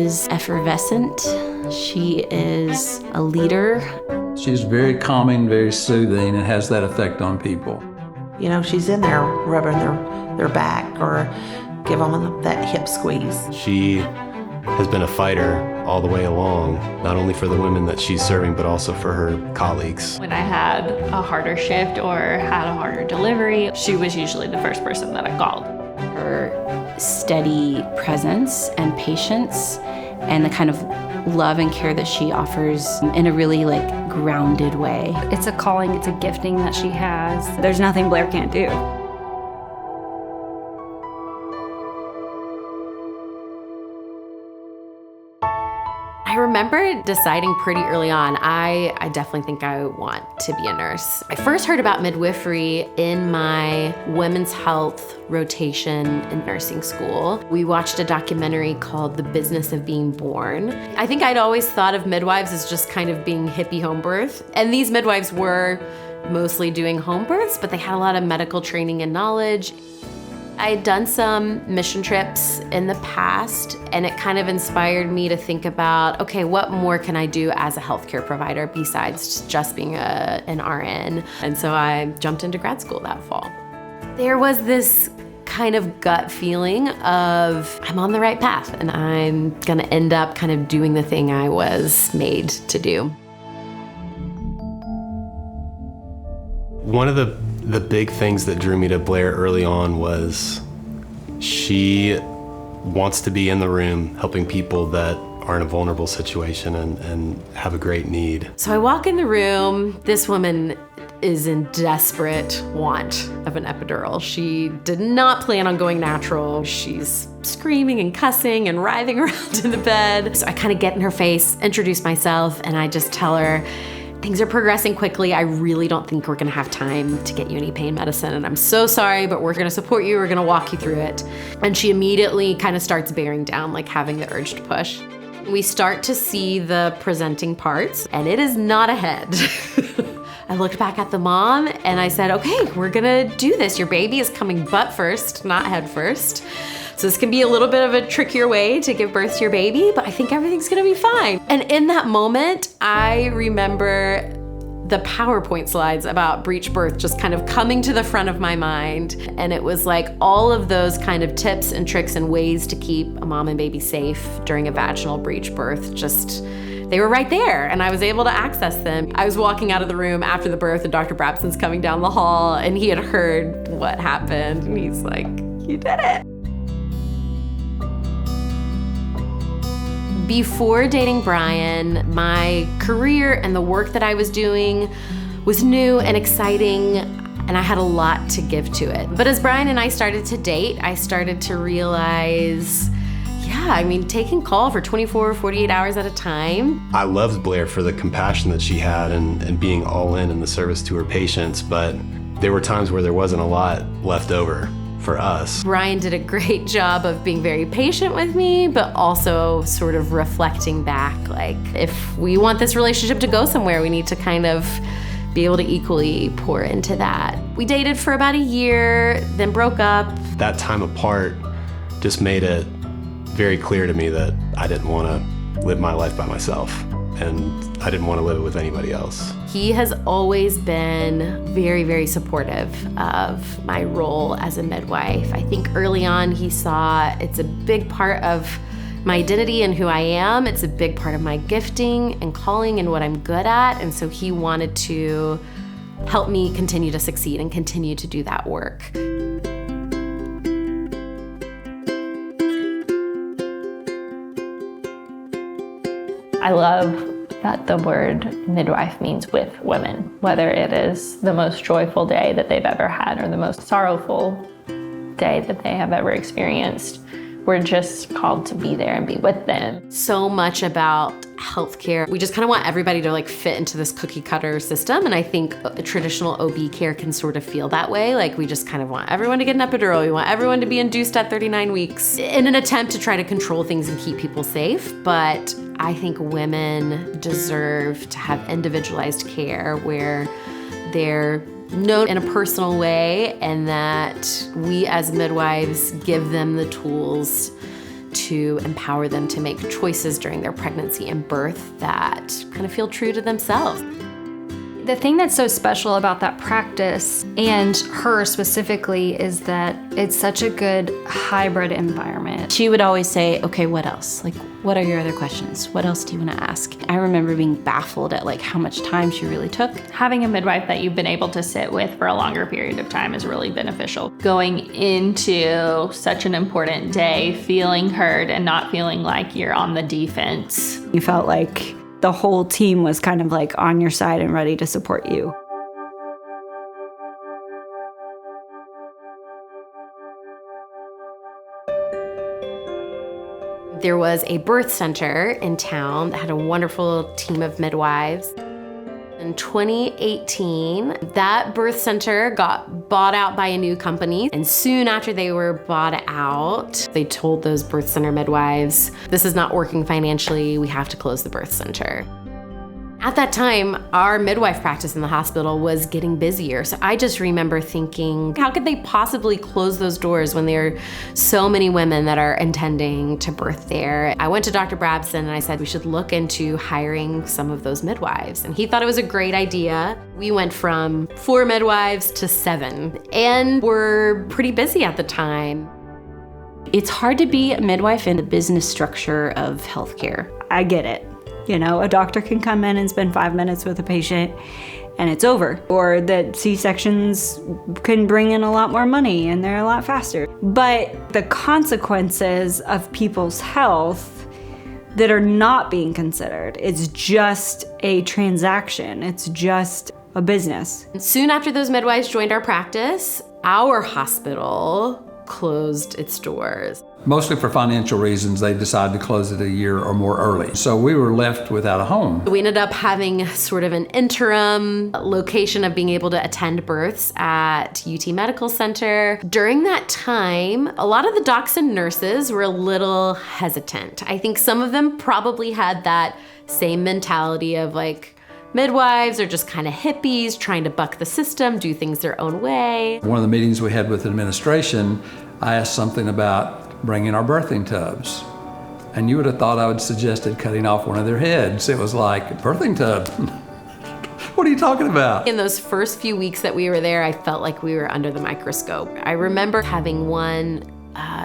is effervescent. She is a leader. She's very calming, very soothing, and has that effect on people. You know, she's in there rubbing their back or give them that hip squeeze. She has been a fighter all the way along, not only for the women that she's serving, but also for her colleagues. When I had a harder shift or had a harder delivery, she was usually the first person that I called. Her steady presence and patience and the kind of love and care that she offers in a really grounded way. It's a calling, it's a gifting that she has. There's nothing Blair can't do. I remember deciding pretty early on, I definitely think I want to be a nurse. I first heard about midwifery in my women's health rotation in nursing school. We watched a documentary called The Business of Being Born. I think I'd always thought of midwives as just kind of being hippie home birth. And these midwives were mostly doing home births, but they had a lot of medical training and knowledge. I had done some mission trips in the past, and it kind of inspired me to think about, okay, what more can I do as a healthcare provider besides just being an RN? And so I jumped into grad school that fall. There was this kind of gut feeling of I'm on the right path and I'm gonna end up kind of doing the thing I was made to do. One of the big things that drew me to Blair early on was she wants to be in the room helping people that are in a vulnerable situation and have a great need. So I walk in the room, this woman is in desperate want of an epidural. She did not plan on going natural. She's screaming and cussing and writhing around in the bed. So I kind of get in her face, introduce myself, and I just tell her, things are progressing quickly. I really don't think we're gonna have time to get you any pain medicine, and I'm so sorry, but we're gonna support you, we're gonna walk you through it. And she immediately kind of starts bearing down, like having the urge to push. We start to see the presenting parts, and it is not a head. I looked back at the mom and I said, okay, we're gonna do this. Your baby is coming butt first, not head first. So this can be a little bit of a trickier way to give birth to your baby, but I think everything's gonna be fine. And in that moment, I remember the PowerPoint slides about breech birth just kind of coming to the front of my mind. And it was like all of those kind of tips and tricks and ways to keep a mom and baby safe during a vaginal breech birth, they were right there and I was able to access them. I was walking out of the room after the birth and Dr. Brabson's coming down the hall and he had heard what happened and he's like, you did it. Before dating Brian, my career and the work that I was doing was new and exciting, and I had a lot to give to it. But as Brian and I started to date, I started to realize, taking call for 24, 48 hours at a time. I loved Blair for the compassion that she had and being all in the service to her patients, but there were times where there wasn't a lot left over for us. Brian did a great job of being very patient with me, but also sort of reflecting back, like, if we want this relationship to go somewhere, we need to kind of be able to equally pour into that. We dated for about a year, then broke up. That time apart just made it very clear to me that I didn't want to live my life by myself, and I didn't want to live it with anybody else. He has always been very, very supportive of my role as a midwife. I think early on he saw it's a big part of my identity and who I am. It's a big part of my gifting and calling and what I'm good at. And so he wanted to help me continue to succeed and continue to do that work. I love that the word midwife means with women, whether it is the most joyful day that they've ever had or the most sorrowful day that they have ever experienced. We're just called to be there and be with them. So much about healthcare, we just kind of want everybody to fit into this cookie cutter system. And I think traditional OB care can sort of feel that way. Like we just kind of want everyone to get an epidural. We want everyone to be induced at 39 weeks in an attempt to try to control things and keep people safe. But I think women deserve to have individualized care where they're known in a personal way and that we as midwives give them the tools to empower them to make choices during their pregnancy and birth that kind of feel true to themselves. The thing that's so special about that practice, and her specifically, is that it's such a good hybrid environment. She would always say, okay, what else? Like, what are your other questions? What else do you want to ask? I remember being baffled at like how much time she really took. Having a midwife that you've been able to sit with for a longer period of time is really beneficial. Going into such an important day, feeling heard and not feeling like you're on the defense. You felt like the whole team was kind of like on your side and ready to support you. There was a birth center in town that had a wonderful team of midwives. In 2018, that birth center got bought out by a new company. And soon after they were bought out, they told those birth center midwives, this is not working financially, we have to close the birth center. At that time, our midwife practice in the hospital was getting busier. So I just remember thinking, how could they possibly close those doors when there are so many women that are intending to birth there? I went to Dr. Brabson and I said, we should look into hiring some of those midwives. And he thought it was a great idea. We went from 4 midwives to 7, and we're pretty busy at the time. It's hard to be a midwife in the business structure of healthcare. I get it. You know, a doctor can come in and spend 5 minutes with a patient and it's over. Or that C-sections can bring in a lot more money and they're a lot faster. But the consequences of people's health that are not being considered, it's just a transaction. It's just a business. Soon after those midwives joined our practice, our hospital closed its doors. Mostly for financial reasons, they decided to close it a year or more early. So we were left without a home. We ended up having sort of an interim location of being able to attend births at UT Medical Center. During that time, a lot of the docs and nurses were a little hesitant. I think some of them probably had that same mentality of like, midwives are just kind of hippies trying to buck the system, do things their own way. One of the meetings we had with administration, I asked something about bringing our birthing tubs. And you would have thought I would suggested cutting off one of their heads. It was like, birthing tub? What are you talking about? In those first few weeks that we were there, I felt like we were under the microscope. I remember having one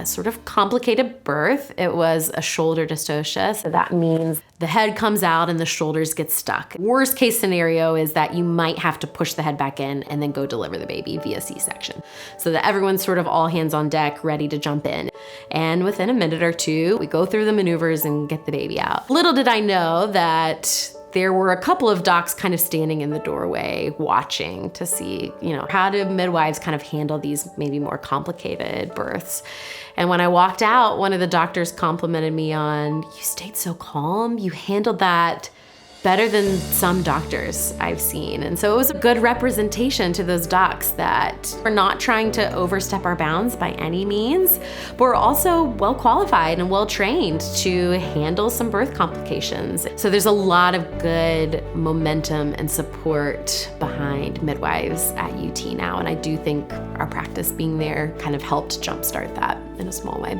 sort of complicated birth. It was a shoulder dystocia, so that means the head comes out and the shoulders get stuck. Worst case scenario is that you might have to push the head back in and then go deliver the baby via C-section. So that everyone's sort of all hands on deck, ready to jump in. And within a minute or two, we go through the maneuvers and get the baby out. Little did I know that there were a couple of docs kind of standing in the doorway watching to see, how do midwives kind of handle these maybe more complicated births. And when I walked out, one of the doctors complimented me on, you stayed so calm, you handled that better than some doctors I've seen. And so it was a good representation to those docs that we're not trying to overstep our bounds by any means, but we're also well qualified and well trained to handle some birth complications. So there's a lot of good momentum and support behind midwives at UT now. And I do think our practice being there kind of helped jumpstart that in a small way.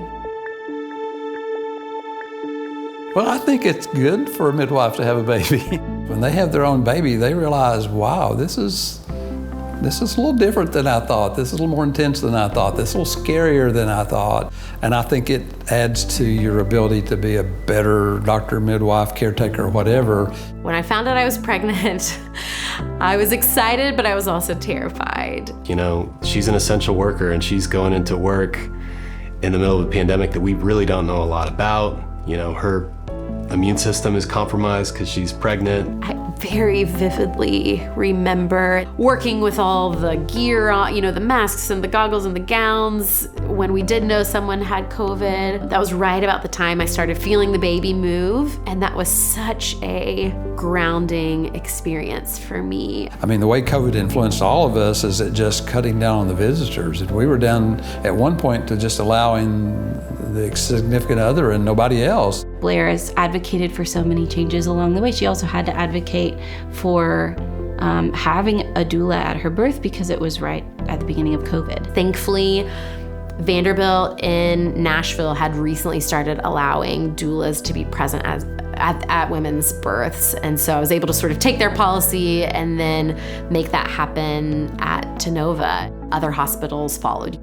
Well, I think it's good for a midwife to have a baby. When they have their own baby, they realize, wow, this is a little different than I thought. This is a little more intense than I thought. This is a little scarier than I thought. And I think it adds to your ability to be a better doctor, midwife, caretaker, whatever. When I found out I was pregnant, I was excited, but I was also terrified. She's an essential worker and she's going into work in the middle of a pandemic that we really don't know a lot about. Her immune system is compromised because she's pregnant. I very vividly remember working with all the gear on, the masks and the goggles and the gowns when we did know someone had COVID. That was right about the time I started feeling the baby move, and that was such a grounding experience for me. I mean, the way COVID influenced all of us is it just cutting down on the visitors. We were down at one point to just allowing the significant other and nobody else. Blair has advocated for so many changes along the way. She also had to advocate for having a doula at her birth because it was right at the beginning of COVID. Thankfully, Vanderbilt in Nashville had recently started allowing doulas to be present at women's births. And so I was able to sort of take their policy and then make that happen at Tenova. Other hospitals followed.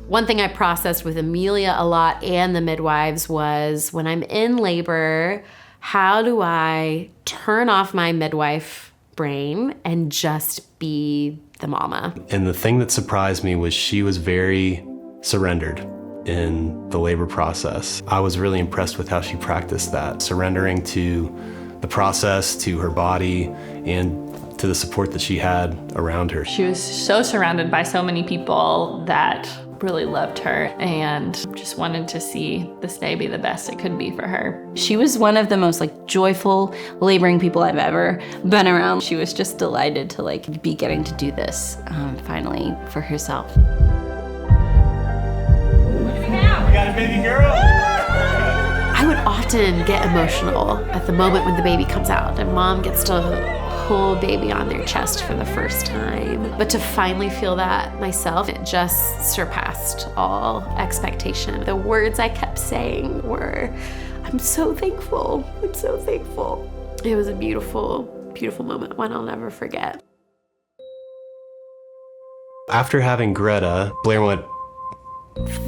One thing I processed with Amelia a lot and the midwives was, when I'm in labor, how do I turn off my midwife brain and just be the mama? And the thing that surprised me was she was very surrendered in the labor process. I was really impressed with how she practiced that, surrendering to the process, to her body, and to the support that she had around her. She was so surrounded by so many people that really loved her and just wanted to see this day be the best it could be for her. She was one of the most joyful laboring people I've ever been around. She was just delighted to be getting to do this finally for herself. We got a baby girl. I would often get emotional at the moment when the baby comes out and mom gets to hold baby on their chest for the first time. But to finally feel that myself, it just surpassed all expectation. The words I kept saying were, I'm so thankful, I'm so thankful. It was a beautiful, beautiful moment, one I'll never forget. After having Greta, Blair went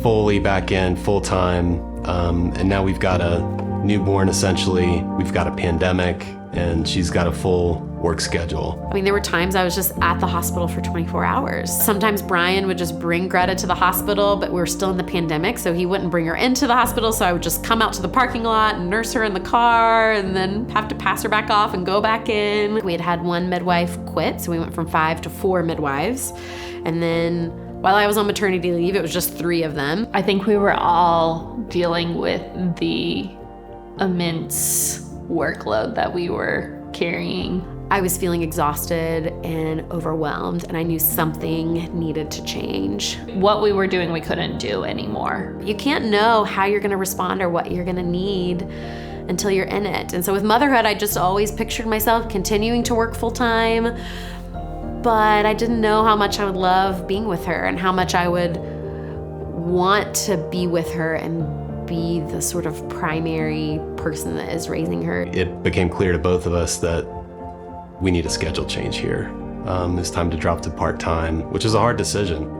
fully back in, full time, and now we've got a newborn essentially, we've got a pandemic, and she's got a full work schedule. I mean, there were times I was just at the hospital for 24 hours. Sometimes Brian would just bring Greta to the hospital, but we were still in the pandemic, so he wouldn't bring her into the hospital, so I would just come out to the parking lot and nurse her in the car and then have to pass her back off and go back in. We had one midwife quit, so we went from 5 to 4 midwives. And then while I was on maternity leave, it was just 3 of them. I think we were all dealing with the immense workload that we were carrying. I was feeling exhausted and overwhelmed, and I knew something needed to change. What we were doing, we couldn't do anymore. You can't know how you're gonna respond or what you're gonna need until you're in it. And so with motherhood, I just always pictured myself continuing to work full time, but I didn't know how much I would love being with her and how much I would want to be with her and be the sort of primary person that is raising her. It became clear to both of us that we need a schedule change here. It's time to drop to part-time, which is a hard decision.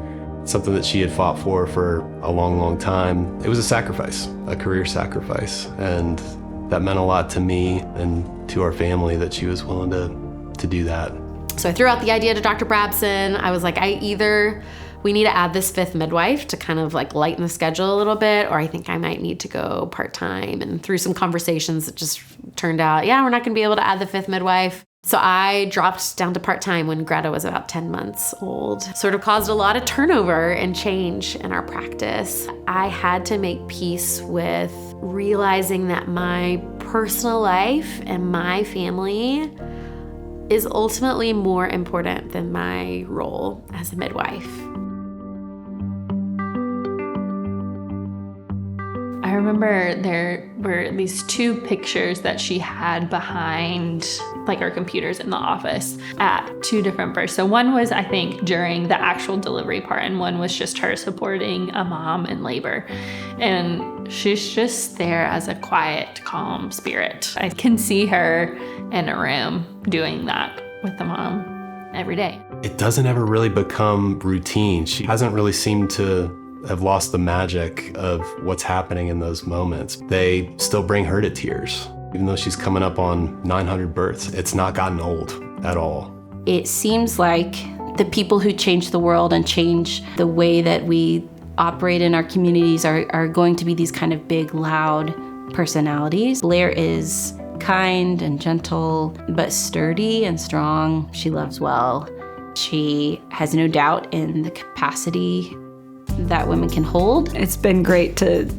It's something that she had fought for a long, long time. It was a sacrifice, a career sacrifice, and that meant a lot to me and to our family that she was willing to do that. So I threw out the idea to Dr. Brabson. I was like, we need to add this 5th midwife to kind of lighten the schedule a little bit, or I think I might need to go part-time. And through some conversations, it just turned out, yeah, we're not gonna be able to add the 5th midwife. So I dropped down to part-time when Greta was about 10 months old. Sort of caused a lot of turnover and change in our practice. I had to make peace with realizing that my personal life and my family is ultimately more important than my role as a midwife. I remember there were these 2 pictures that she had behind our computers in the office at 2 different births. So one was, I think, during the actual delivery part, and one was just her supporting a mom in labor. And she's just there as a quiet, calm spirit. I can see her in a room doing that with the mom every day. It doesn't ever really become routine. She hasn't really seemed to have lost the magic of what's happening in those moments. They still bring her to tears. Even though she's coming up on 900 births, it's not gotten old at all. It seems like the people who change the world and change the way that we operate in our communities are going to be these kind of big, loud personalities. Blair is kind and gentle, but sturdy and strong. She loves well. She has no doubt in the capacity that women can hold. It's been great to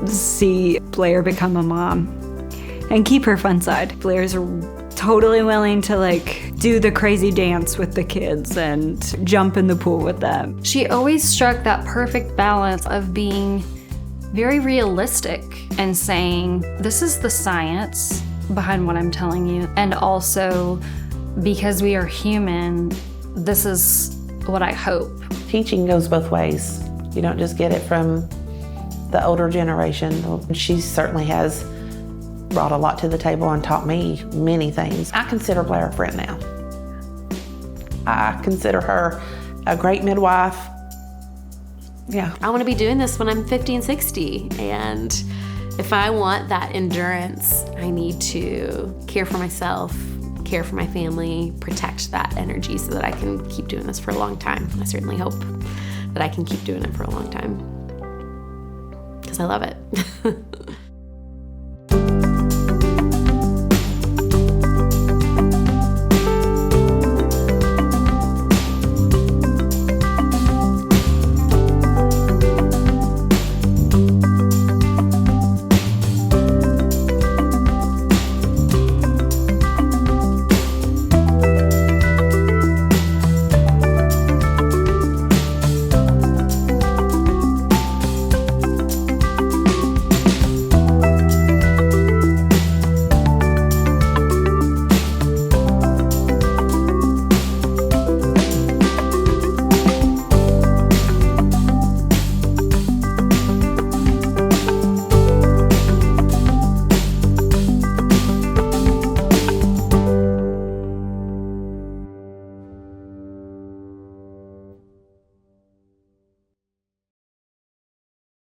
see Blair become a mom and keep her fun side. Blair's totally willing to do the crazy dance with the kids and jump in the pool with them. She always struck that perfect balance of being very realistic and saying, this is the science behind what I'm telling you, and also because we are human, this is what I hope. Teaching goes both ways. You don't just get it from the older generation. She certainly has brought a lot to the table and taught me many things. I consider Blair a friend now. I consider her a great midwife. Yeah. I want to be doing this when I'm 50 and 60. And if I want that endurance, I need to care for myself, care for my family, protect that energy so that I can keep doing this for a long time. I certainly hope that I can keep doing it for a long time because I love it.